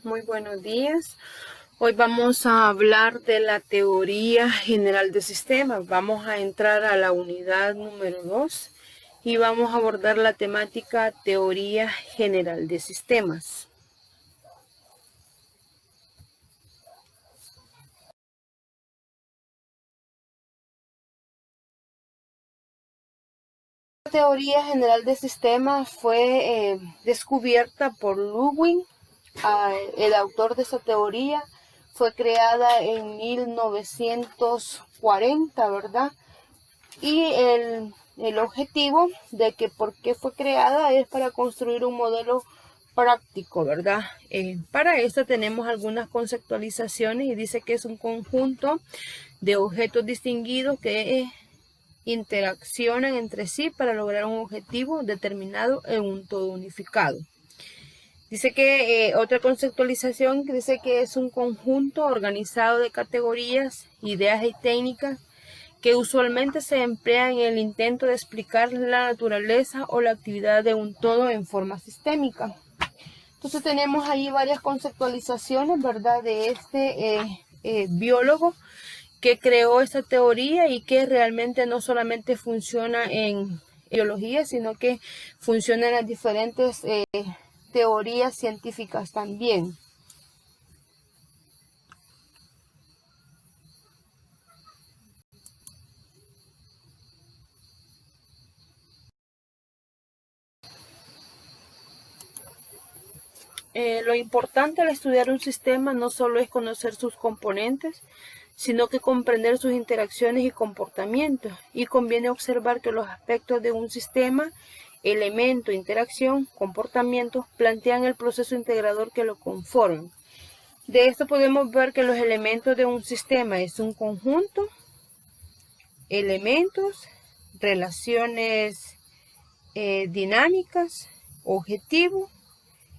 muy buenos días. Hoy vamos a hablar de la teoría general de sistemas. Vamos a entrar a la unidad número 2 y vamos a abordar la temática teoría general de sistemas. La teoría general de sistemas fue descubierta por Ludwig. El autor de esta teoría fue creada en 1940, ¿verdad? Y el objetivo de que por qué fue creada es para construir un modelo práctico, ¿verdad? Para esto tenemos algunas conceptualizaciones y dice que es un conjunto de objetos distinguidos que interaccionan entre sí para lograr un objetivo determinado en un todo unificado. Dice que otra conceptualización dice que es un conjunto organizado de categorías, ideas y técnicas que usualmente se emplean en el intento de explicar la naturaleza o la actividad de un todo en forma sistémica. Entonces tenemos ahí varias conceptualizaciones, ¿verdad?, de este biólogo que creó esta teoría y que realmente no solamente funciona en biología, sino que funciona en las diferentes teorías científicas también. Lo importante al estudiar un sistema no solo es conocer sus componentes, sino que comprender sus interacciones y comportamientos. Y conviene observar que los aspectos de un sistema, elemento, interacción, comportamientos, plantean el proceso integrador que lo conforman. De esto podemos ver que los elementos de un sistema es un conjunto, elementos, relaciones dinámicas, objetivo,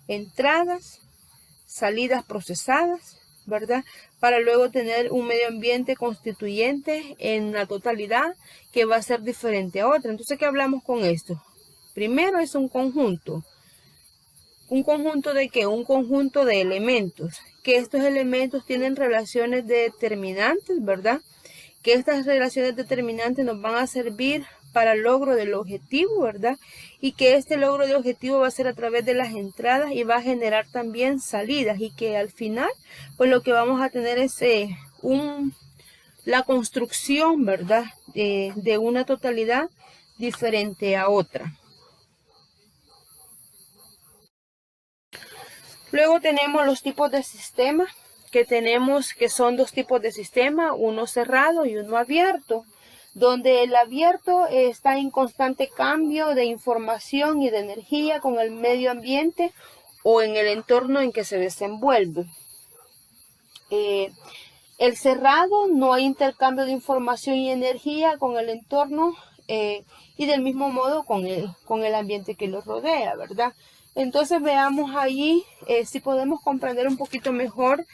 entradas, salidas procesadas, ¿verdad? Para luego tener un medio ambiente constituyente en la totalidad que va a ser diferente a otra. Entonces, ¿qué hablamos con esto? Primero es un conjunto. ¿Un conjunto de qué? Un conjunto de elementos. Que estos elementos tienen relaciones determinantes, ¿verdad? Que estas relaciones determinantes nos van a servir para el logro del objetivo, ¿verdad? Y que este logro del objetivo va a ser a través de las entradas y va a generar también salidas y que al final, pues lo que vamos a tener es la construcción, ¿verdad? De una totalidad diferente a otra. Luego tenemos los tipos de sistemas que son dos tipos de sistema, uno cerrado y uno abierto, donde el abierto está en constante cambio de información y de energía con el medio ambiente o en el entorno en que se desenvuelve. El cerrado no hay intercambio de información y energía con el entorno y del mismo modo con el ambiente que lo rodea, ¿verdad? Entonces veamos ahí si podemos comprender un poquito mejor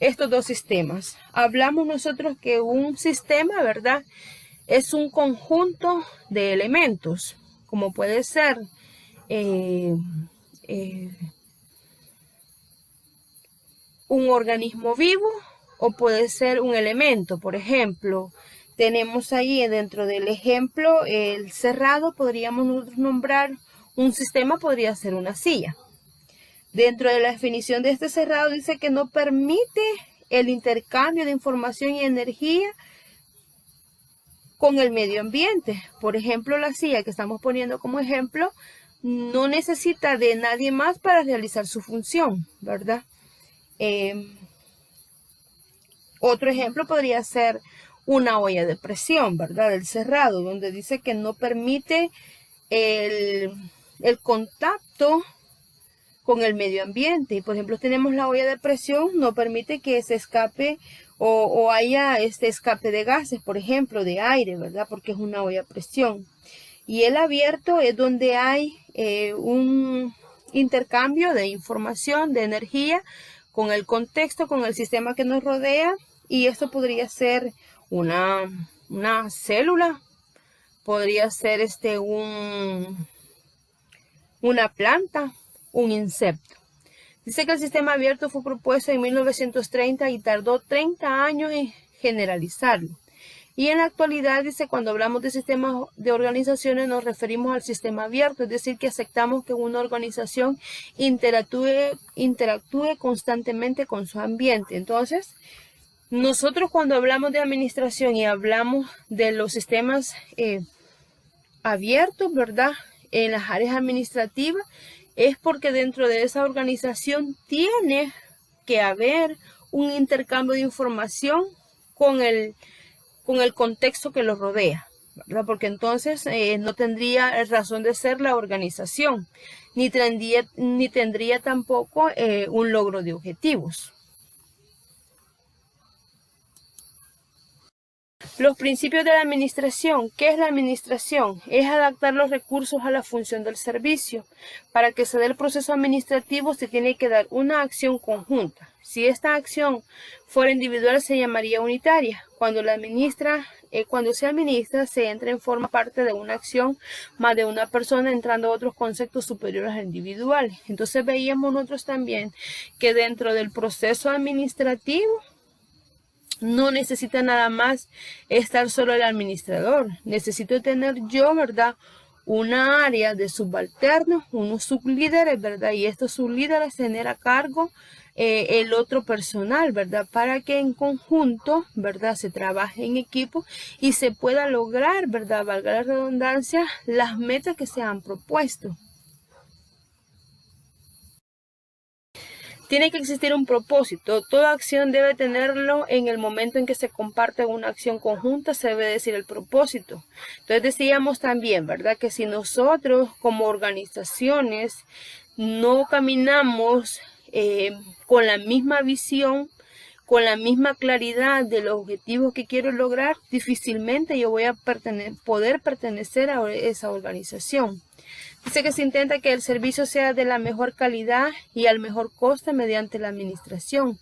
estos dos sistemas. Hablamos nosotros que un sistema, ¿verdad?, es un conjunto de elementos, como puede ser un organismo vivo o puede ser un elemento. Por ejemplo, tenemos ahí dentro del ejemplo el cerrado, podríamos nosotros nombrar un sistema, podría ser una silla. Dentro de la definición de este cerrado dice que no permite el intercambio de información y energía con el medio ambiente. Por ejemplo, la silla que estamos poniendo como ejemplo no necesita de nadie más para realizar su función, ¿verdad? Otro ejemplo podría ser una olla de presión, ¿verdad? El cerrado, donde dice que no permite el contacto con el medio ambiente. Y por ejemplo, tenemos la olla de presión, no permite que se escape o haya este escape de gases, por ejemplo, de aire, ¿verdad? Porque es una olla a presión. Y el abierto es donde hay un intercambio de información, de energía, con el contexto, con el sistema que nos rodea, y esto podría ser una célula, podría ser una planta, un insecto. Dice que el sistema abierto fue propuesto en 1930 y tardó 30 años en generalizarlo. Y en la actualidad, dice, cuando hablamos de sistemas de organizaciones nos referimos al sistema abierto, es decir, que aceptamos que una organización interactúe constantemente con su ambiente. Entonces, nosotros cuando hablamos de administración y hablamos de los sistemas abiertos, ¿verdad?, en las áreas administrativas, es porque dentro de esa organización tiene que haber un intercambio de información con el contexto que lo rodea, ¿verdad? Porque entonces no tendría razón de ser la organización, ni tendría tampoco un logro de objetivos. Los principios de la administración. ¿Qué es la administración? Es adaptar los recursos a la función del servicio. Para que se dé el proceso administrativo se tiene que dar una acción conjunta. Si esta acción fuera individual se llamaría unitaria. Cuando se administra se entra en forma parte de una acción más de una persona, entrando otros conceptos superiores al individual. Entonces veíamos nosotros también que dentro del proceso administrativo no necesita nada más estar solo el administrador. Necesito tener yo, ¿verdad?, una área de subalternos, unos sublíderes, ¿verdad? Y estos sublíderes tener a cargo el otro personal, ¿verdad? Para que en conjunto, ¿verdad?, se trabaje en equipo y se pueda lograr, ¿verdad?, valga la redundancia, las metas que se han propuesto. Tiene que existir un propósito. Toda acción debe tenerlo en el momento en que se comparte una acción conjunta, se debe decir el propósito. Entonces decíamos también, ¿verdad?, que si nosotros como organizaciones no caminamos con la misma visión, con la misma claridad de los objetivos que quiero lograr, difícilmente yo voy a poder pertenecer a esa organización. Dice que se intenta que el servicio sea de la mejor calidad y al mejor coste mediante la administración.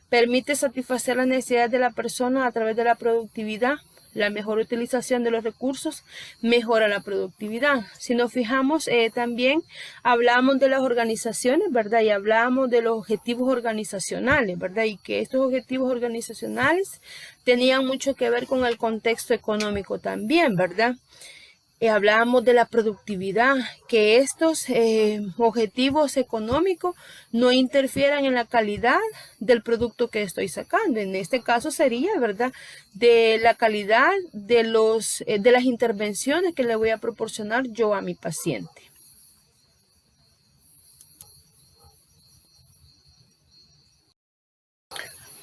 Permite satisfacer las necesidades de la persona a través de la productividad. La mejor utilización de los recursos mejora la productividad. Si nos fijamos, también hablamos de las organizaciones, ¿verdad? Y hablamos de los objetivos organizacionales, ¿verdad? Y que estos objetivos organizacionales tenían mucho que ver con el contexto económico también, ¿verdad? Hablábamos de la productividad, que estos objetivos económicos no interfieran en la calidad del producto que estoy sacando. En este caso sería, ¿verdad?, de la calidad de las intervenciones que le voy a proporcionar yo a mi paciente.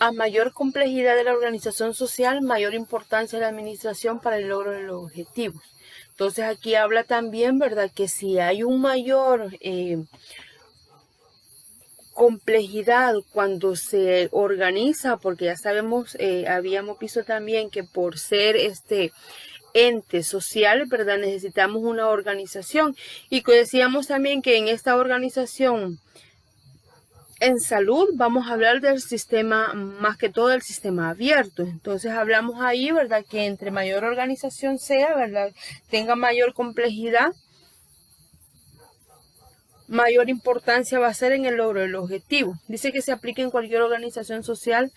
A mayor complejidad de la organización social, mayor importancia de la administración para el logro de los objetivos. Entonces aquí habla también, ¿verdad?, que si hay un mayor complejidad cuando se organiza, porque ya sabemos, habíamos visto también que por ser ente social, ¿verdad?, necesitamos una organización. Y que decíamos también que en esta organización en salud vamos a hablar del sistema, más que todo del sistema abierto. Entonces hablamos ahí, ¿verdad?, que entre mayor organización sea, ¿verdad?, tenga mayor complejidad, mayor importancia va a ser en el logro del objetivo. Dice que se aplica en cualquier organización social,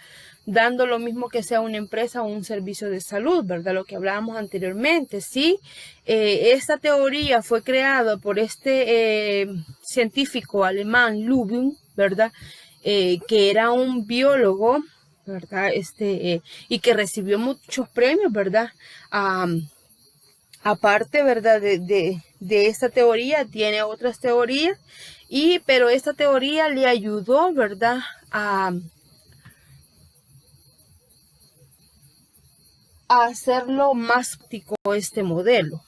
dando lo mismo que sea una empresa o un servicio de salud, ¿verdad? Lo que hablábamos anteriormente. Sí, esta teoría fue creada por este científico alemán, Lubin, ¿verdad? Que era un biólogo, ¿verdad? Y que recibió muchos premios, ¿verdad? Aparte, ¿verdad?, de esta teoría, tiene otras teorías, pero esta teoría le ayudó, ¿verdad?, a hacerlo más práctico este modelo.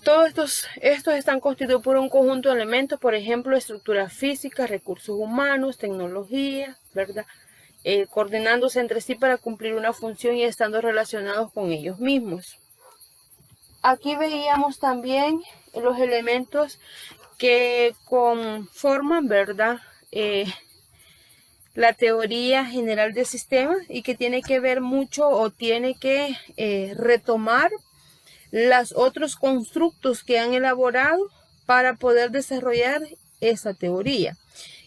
Todos estos están constituidos por un conjunto de elementos, por ejemplo, estructuras físicas, recursos humanos, tecnología, ¿verdad?, coordinándose entre sí para cumplir una función y estando relacionados con ellos mismos. Aquí veíamos también los elementos que conforman, ¿verdad?, la teoría general de sistemas, y que tiene que ver mucho o tiene que retomar los otros constructos que han elaborado para poder desarrollar esa teoría.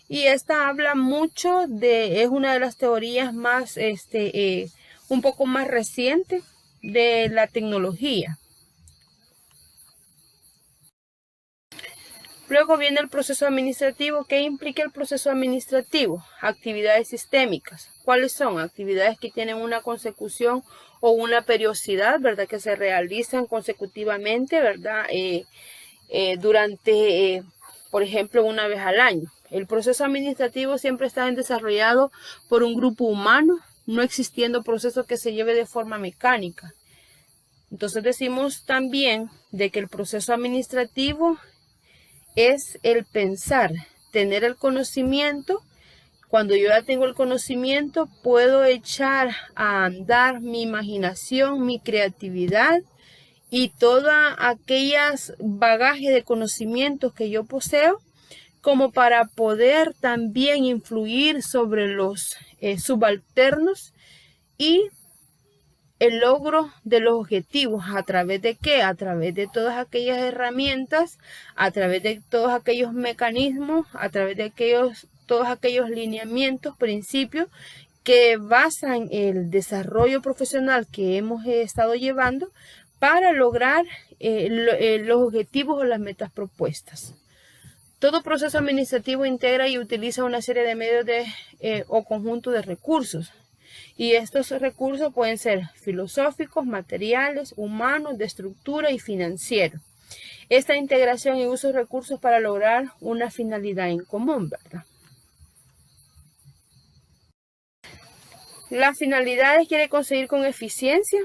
Y esta habla mucho es una de las teorías más, un poco más reciente de la tecnología. Luego viene el proceso administrativo. ¿Qué implica el proceso administrativo? Actividades sistémicas. ¿Cuáles son? Actividades que tienen una consecución o una periodicidad, ¿verdad? Que se realizan consecutivamente, ¿verdad? Durante, por ejemplo, una vez al año. El proceso administrativo siempre está desarrollado por un grupo humano, no existiendo proceso que se lleve de forma mecánica. Entonces decimos también de que el proceso administrativo es el pensar, tener el conocimiento. Cuando yo ya tengo el conocimiento, puedo echar a andar mi imaginación, mi creatividad y todas aquellas bagajes de conocimientos que yo poseo, como para poder también influir sobre los subalternos y el logro de los objetivos. ¿A través de qué? A través de todas aquellas herramientas, a través de todos aquellos mecanismos, a través de todos aquellos lineamientos, principios que basan el desarrollo profesional que hemos estado llevando para lograr los objetivos o las metas propuestas. Todo proceso administrativo integra y utiliza una serie de medios o conjunto de recursos. Y estos recursos pueden ser filosóficos, materiales, humanos, de estructura y financieros. Esta integración y uso de recursos para lograr una finalidad en común, ¿verdad? Las finalidades quiere conseguir con eficiencia.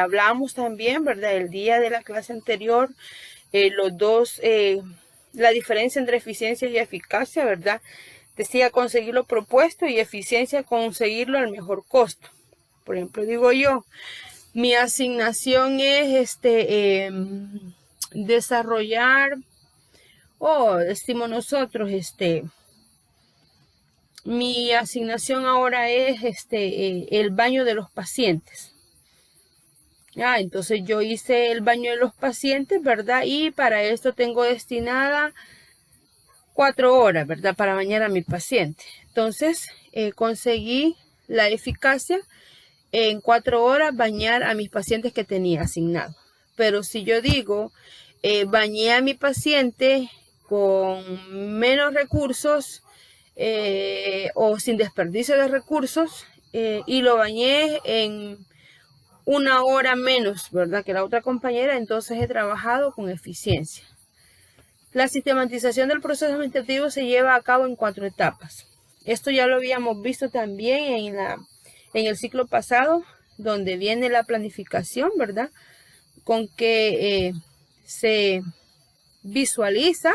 Hablamos también, ¿verdad? El día de la clase anterior, la diferencia entre eficiencia y eficacia, ¿verdad? Decía conseguir lo propuesto y eficiencia conseguirlo al mejor costo. Por ejemplo, digo yo, mi asignación es desarrollar, decimos nosotros, mi asignación ahora es el baño de los pacientes. Entonces yo hice el baño de los pacientes, ¿verdad? Y para esto tengo destinada 4 horas, ¿verdad? Para bañar a mi paciente. Entonces, conseguí la eficacia en 4 horas bañar a mis pacientes que tenía asignado. Pero si yo digo, bañé a mi paciente con menos recursos o sin desperdicio de recursos y lo bañé en 1 hora menos, ¿verdad? Que la otra compañera, entonces he trabajado con eficiencia. La sistematización del proceso administrativo se lleva a cabo en 4 etapas. Esto ya lo habíamos visto también en el ciclo pasado, donde viene la planificación, ¿verdad? Con que se visualiza,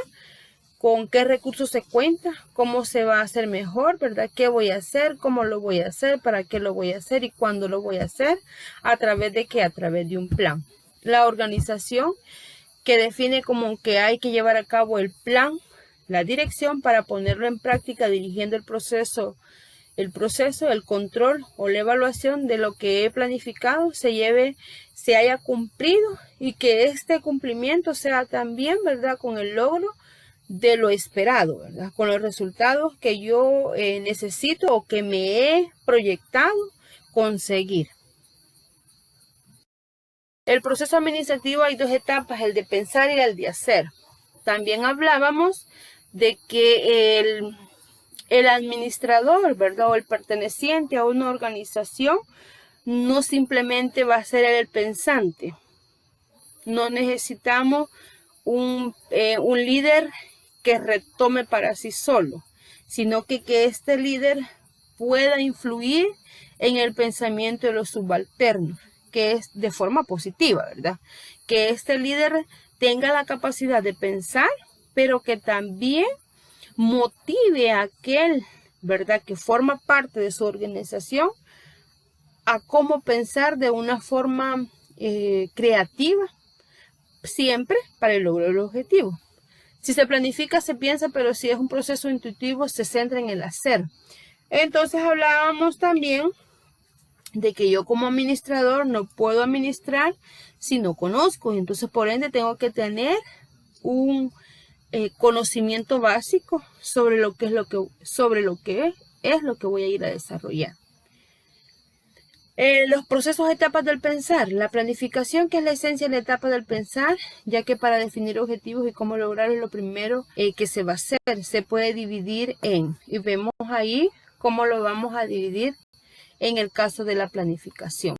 con qué recursos se cuenta, cómo se va a hacer mejor, ¿verdad? ¿Qué voy a hacer? ¿Cómo lo voy a hacer? ¿Para qué lo voy a hacer? ¿Y cuándo lo voy a hacer? ¿A través de qué? A través de un plan. La organización, que define como que hay que llevar a cabo el plan, la dirección para ponerlo en práctica, dirigiendo el proceso, el control o la evaluación de lo que he planificado se haya cumplido y que este cumplimiento sea también, ¿verdad? Con el logro de lo esperado, ¿verdad? Con los resultados que yo necesito o que me he proyectado conseguir. El proceso administrativo hay 2 etapas, el de pensar y el de hacer. También hablábamos de que el administrador, ¿verdad? O el perteneciente a una organización no simplemente va a ser el pensante. No necesitamos un líder que retome para sí solo, sino que este líder pueda influir en el pensamiento de los subalternos, que es de forma positiva, ¿verdad? Que este líder tenga la capacidad de pensar, pero que también motive a aquel, ¿verdad?, que forma parte de su organización a cómo pensar de una forma creativa, siempre para el logro del objetivo. Si se planifica, se piensa, pero si es un proceso intuitivo, se centra en el hacer. Entonces hablábamos también de que yo como administrador no puedo administrar si no conozco. Entonces, por ende, tengo que tener un conocimiento básico sobre lo que es lo que voy a ir a desarrollar. Los procesos de etapas del pensar. La planificación, que es la esencia de la etapa del pensar, ya que para definir objetivos y cómo lograrlos, lo primero que se va a hacer, se puede dividir en, y vemos ahí cómo lo vamos a dividir en el caso de la planificación.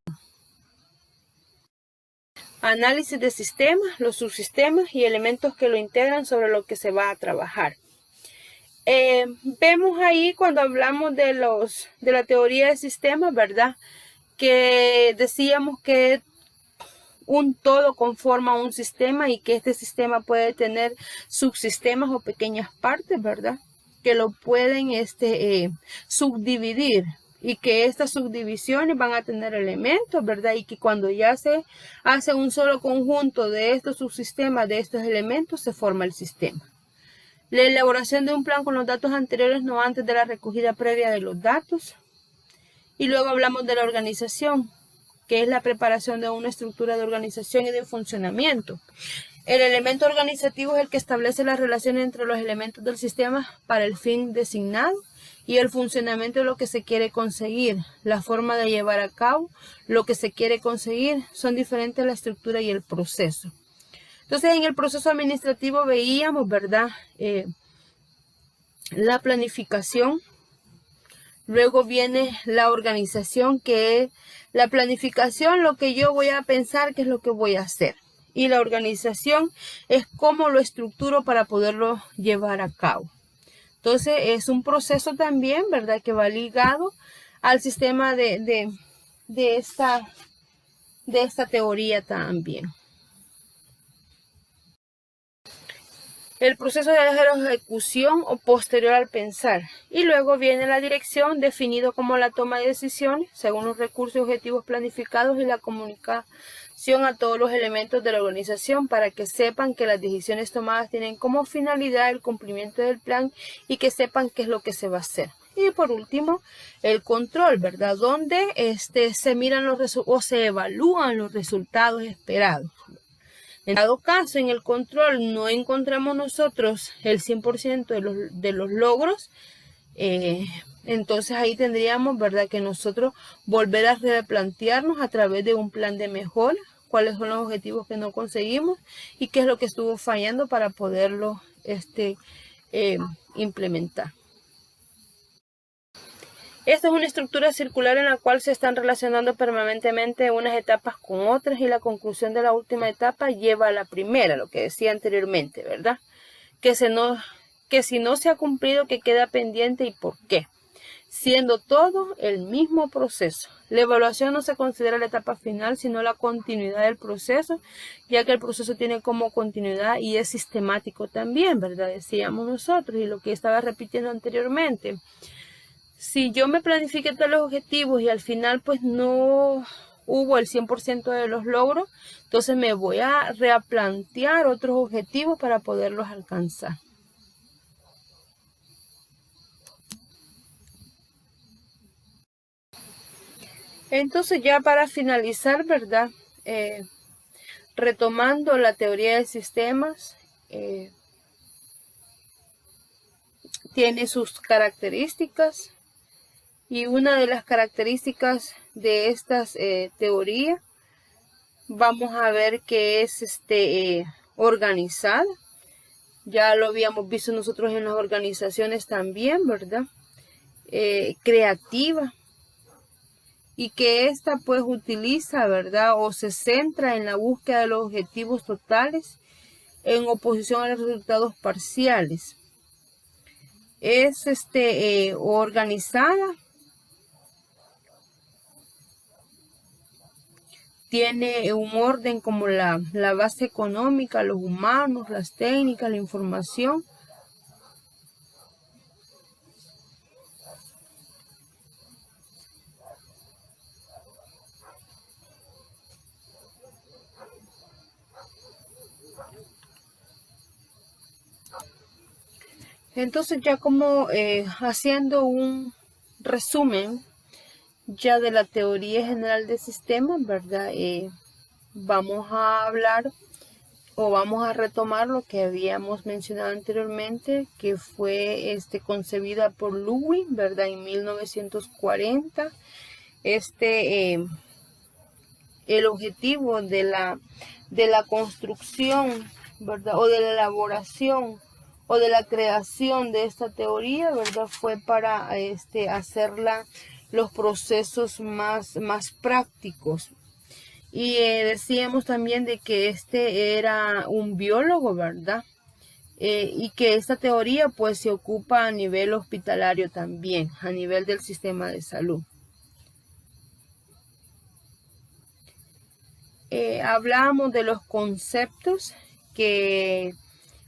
Análisis de sistemas, los subsistemas y elementos que lo integran sobre lo que se va a trabajar. Vemos ahí cuando hablamos de la teoría de sistemas, ¿verdad? Que decíamos que un todo conforma un sistema y que este sistema puede tener subsistemas o pequeñas partes, ¿verdad? Que lo pueden subdividir y que estas subdivisiones van a tener elementos, ¿verdad? Y que cuando ya se hace un solo conjunto de estos subsistemas, de estos elementos, se forma el sistema. La elaboración de un plan con los datos anteriores, no antes de la recogida previa de los datos. Y luego hablamos de la organización, que es la preparación de una estructura de organización y de funcionamiento. El elemento organizativo es el que establece las relaciones entre los elementos del sistema para el fin designado, y el funcionamiento es lo que se quiere conseguir, la forma de llevar a cabo lo que se quiere conseguir. Son diferentes la estructura y el proceso. Entonces, en el proceso administrativo veíamos, ¿verdad? La planificación. Luego viene la organización, que es la planificación, lo que yo voy a pensar, qué es lo que voy a hacer. Y la organización es cómo lo estructuro para poderlo llevar a cabo. Entonces, es un proceso también, ¿verdad?, que va ligado al sistema de esta teoría también. El proceso de la ejecución o posterior al pensar. Y luego viene la dirección, definido como la toma de decisiones según los recursos y objetivos planificados, y la comunicación a todos los elementos de la organización para que sepan que las decisiones tomadas tienen como finalidad el cumplimiento del plan y que sepan qué es lo que se va a hacer. Y por último, el control, ¿verdad? Donde se miran o se evalúan los resultados esperados. En dado caso, en el control no encontramos nosotros el 100% de los logros, entonces ahí tendríamos, ¿verdad?, que nosotros volver a replantearnos a través de un plan de mejora cuáles son los objetivos que no conseguimos y qué es lo que estuvo fallando para poderlo implementar. Esta es una estructura circular en la cual se están relacionando permanentemente unas etapas con otras, y la conclusión de la última etapa lleva a la primera, lo que decía anteriormente, ¿verdad? Que si no se ha cumplido, que queda pendiente y por qué, siendo todo el mismo proceso. La evaluación no se considera la etapa final, sino la continuidad del proceso, ya que el proceso tiene como continuidad y es sistemático también, ¿verdad? Decíamos nosotros, y lo que estaba repitiendo anteriormente. Si yo me planifiqué todos los objetivos y al final pues no hubo el 100% de los logros, entonces me voy a replantear otros objetivos para poderlos alcanzar. Entonces, ya para finalizar, ¿verdad? Retomando la teoría de sistemas, tiene sus características. Y una de las características de estas teorías, vamos a ver que es organizada. Ya lo habíamos visto nosotros en las organizaciones también, ¿verdad? Creativa. Y que esta pues utiliza, ¿verdad?, o se centra en la búsqueda de los objetivos totales en oposición a los resultados parciales. Es organizada. Tiene un orden como la base económica, los humanos, las técnicas, la información. Entonces, ya como haciendo un resumen ya de la teoría general de sistemas, ¿verdad? Vamos a hablar o vamos a retomar lo que habíamos mencionado anteriormente, que fue concebida por Lewis, ¿verdad? En 1940. El objetivo de la construcción, ¿verdad? O de la elaboración o de la creación de esta teoría, ¿verdad? Fue para hacerla los procesos más prácticos. Y decíamos también de que era un biólogo, ¿verdad? Y que esta teoría pues se ocupa a nivel hospitalario también, a nivel del sistema de salud. Hablábamos de los conceptos, que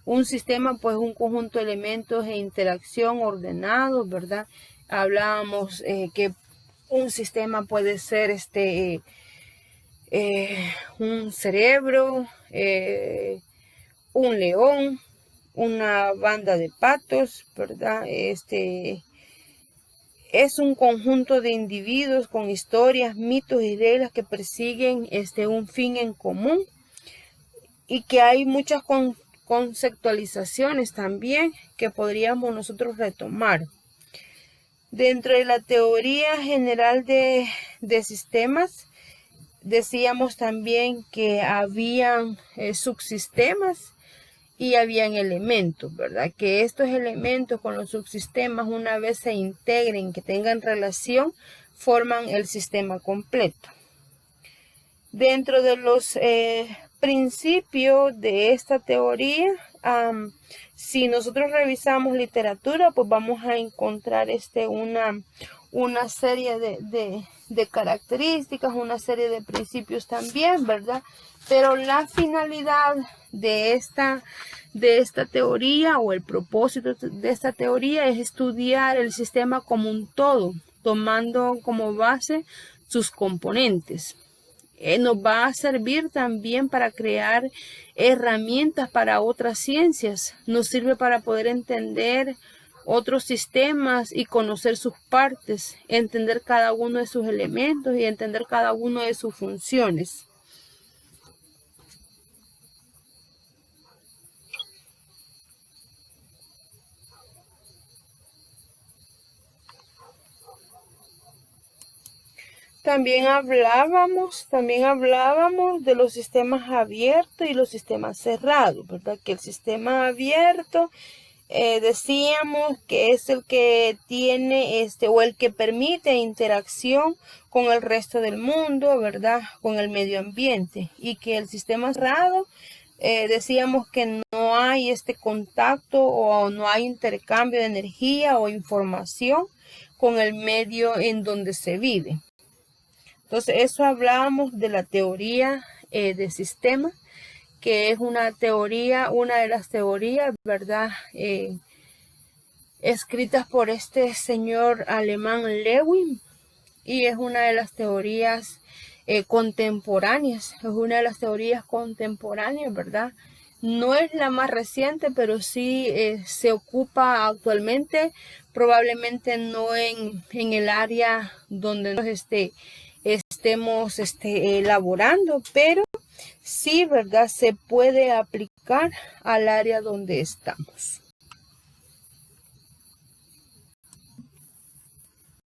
un sistema pues un conjunto de elementos e interacción ordenados, ¿verdad? Hablábamos que un sistema puede ser un cerebro, un león, una banda de patos, ¿verdad? Es un conjunto de individuos con historias, mitos y reglas que persiguen un fin en común, y que hay muchas conceptualizaciones también que podríamos nosotros retomar. Dentro de la teoría general de sistemas, decíamos también que habían subsistemas y habían elementos, ¿verdad? Que estos elementos con los subsistemas, una vez se integren, que tengan relación, forman el sistema completo. Dentro de los principios de esta teoría, si nosotros revisamos literatura, pues vamos a encontrar una serie de características, una serie de principios también, ¿verdad? Pero la finalidad de esta teoría, o el propósito de esta teoría, es estudiar el sistema como un todo, tomando como base sus componentes. Nos va a servir también para crear herramientas para otras ciencias. Nos sirve para poder entender otros sistemas y conocer sus partes, entender cada uno de sus elementos y entender cada uno de sus funciones. También hablábamos de los sistemas abiertos y los sistemas cerrados, ¿verdad? Que el sistema abierto, decíamos que es el que tiene o el que permite interacción con el resto del mundo, ¿verdad? Con el medio ambiente. Y que el sistema cerrado, decíamos que no hay contacto o no hay intercambio de energía o información con el medio en donde se vive. Entonces, eso hablábamos de la teoría de sistemas, que es una de las teorías, ¿verdad? Escritas por este señor alemán Lewin, y es una de las teorías contemporáneas, ¿verdad? No es la más reciente, pero sí se ocupa actualmente, probablemente no en el área donde nos estemos elaborando, pero sí, ¿verdad? Se puede aplicar al área donde estamos.